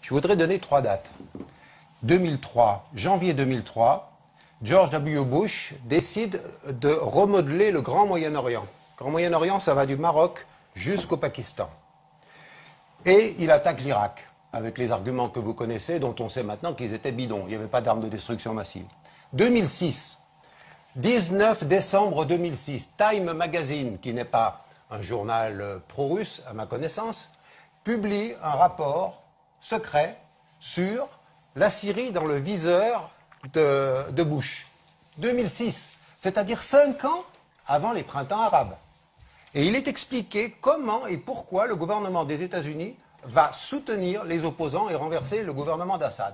Je voudrais donner 3 dates. 2003, janvier 2003, George W. Bush décide de remodeler le Grand Moyen-Orient. Le Grand Moyen-Orient, ça va du Maroc jusqu'au Pakistan. Et il attaque l'Irak, avec les arguments que vous connaissez, dont on sait maintenant qu'ils étaient bidons. Il n'y avait pas d'armes de destruction massive. 2006, 19 décembre 2006, Time Magazine, qui n'est pas un journal pro-russe, à ma connaissance, publie un rapport secret sur la Syrie dans le viseur de Bush. 2006, c'est-à-dire 5 ans avant les printemps arabes. Et il est expliqué comment et pourquoi le gouvernement des États-Unis va soutenir les opposants et renverser le gouvernement d'Assad.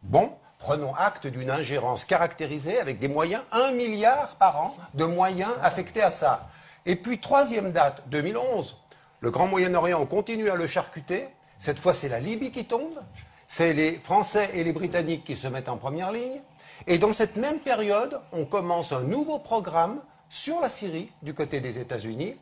Bon, prenons acte d'une ingérence caractérisée avec des moyens, 1 milliard par an de moyens affectés à ça. Et puis, troisième date, 2011, le Grand Moyen-Orient, on continue à le charcuter. Cette fois, c'est la Libye qui tombe. C'est les Français et les Britanniques qui se mettent en première ligne. Et dans cette même période, on commence un nouveau programme sur la Syrie, du côté des États-Unis,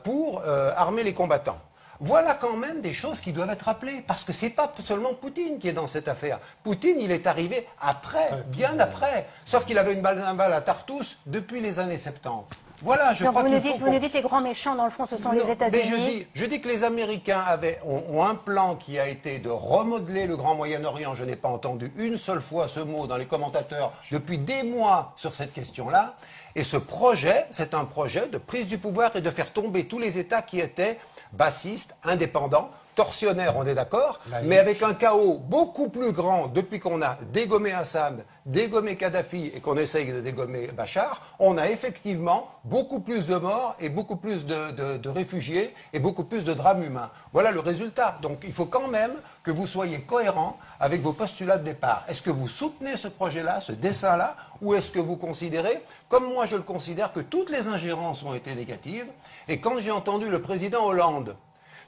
pour armer les combattants. Voilà quand même des choses qui doivent être rappelées, parce que ce n'est pas seulement Poutine qui est dans cette affaire. Poutine, il est arrivé après, bien après, sauf qu'il avait une balle à Tartous depuis les années 70. Voilà, je crois qu'il faut... Vous nous dites les grands méchants, dans le fond, ce sont les États-Unis. Je dis que les Américains ont un plan qui a été de remodeler le Grand Moyen-Orient. Je n'ai pas entendu une seule fois ce mot dans les commentateurs depuis des mois sur cette question-là. Et ce projet, c'est un projet de prise du pouvoir et de faire tomber tous les États qui étaient bassistes, indépendants, tortionnaires, on est d'accord, mais avec un chaos beaucoup plus grand depuis qu'on a dégommé Assad, dégommé Kadhafi et qu'on essaye de dégommer Bachar, on a effectivement beaucoup plus de morts et beaucoup plus de réfugiés et beaucoup plus de drames humains. Voilà le résultat. Donc il faut quand même que vous soyez cohérents avec vos postulats de départ. Est-ce que vous soutenez ce projet-là, ce dessin-là, ou est-ce que vous considérez, comme moi je le considère, que toutes les ingérences ont été négatives? Et quand j'ai entendu le président Hollande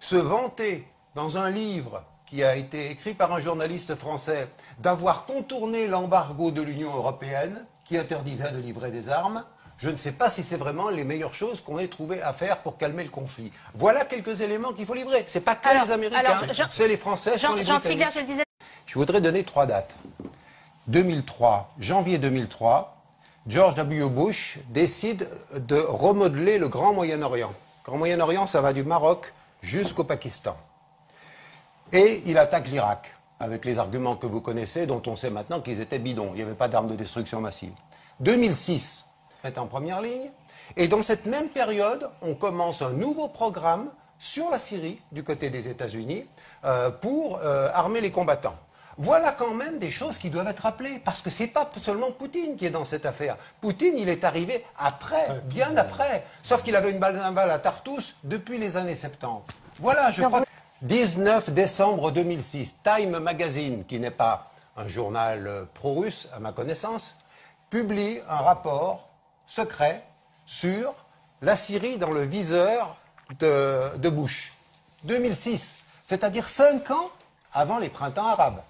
se vanter dans un livre qui a été écrit par un journaliste français d'avoir contourné l'embargo de l'Union européenne qui interdisait de livrer des armes, je ne sais pas si c'est vraiment les meilleures choses qu'on ait trouvé à faire pour calmer le conflit. Voilà quelques éléments qu'il faut livrer. Ce n'est pas que les Américains, c'est les Français, c'est les Britanniques. Je le disais. Je voudrais donner 3 dates. 2003, janvier 2003, George W. Bush décide de remodeler le Grand Moyen-Orient. Le Grand Moyen-Orient, ça va du Maroc jusqu'au Pakistan. Et il attaque l'Irak, avec les arguments que vous connaissez, dont on sait maintenant qu'ils étaient bidons. Il n'y avait pas d'armes de destruction massive. 2006, est en première ligne. Et dans cette même période, on commence un nouveau programme sur la Syrie, du côté des États-Unis, pour armer les combattants. Voilà quand même des choses qui doivent être rappelées, parce que ce n'est pas seulement Poutine qui est dans cette affaire. Poutine, il est arrivé après, bien après, sauf qu'il avait une balle à Tartous depuis les années 70. Voilà, je crois... 19 décembre 2006, Time Magazine, qui n'est pas un journal pro-russe, à ma connaissance, publie un rapport secret sur la Syrie dans le viseur de Bush. 2006, c'est-à-dire 5 ans avant les printemps arabes.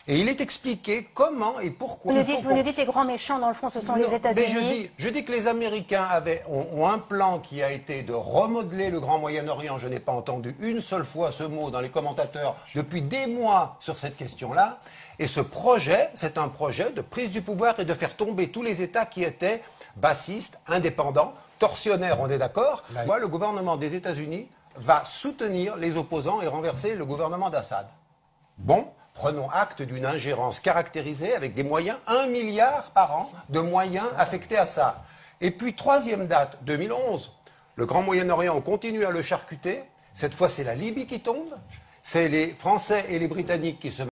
Et il est expliqué comment et pourquoi... Vous nous dites les grands méchants, dans le fond, ce sont les États-Unis. Je dis que les Américains ont un plan qui a été de remodeler le Grand Moyen-Orient. Je n'ai pas entendu une seule fois ce mot dans les commentateurs depuis des mois sur cette question-là. Et ce projet, c'est un projet de prise du pouvoir et de faire tomber tous les États qui étaient bassistes, indépendants, tortionnaires, on est d'accord. Le gouvernement des États-Unis va soutenir les opposants et renverser le gouvernement d'Assad. Bon, prenons acte d'une ingérence caractérisée avec des moyens, 1 milliard par an de moyens affectés à ça. Et puis, troisième date, 2011, le Grand Moyen-Orient, on continue à le charcuter. Cette fois, c'est la Libye qui tombe. C'est les Français et les Britanniques qui se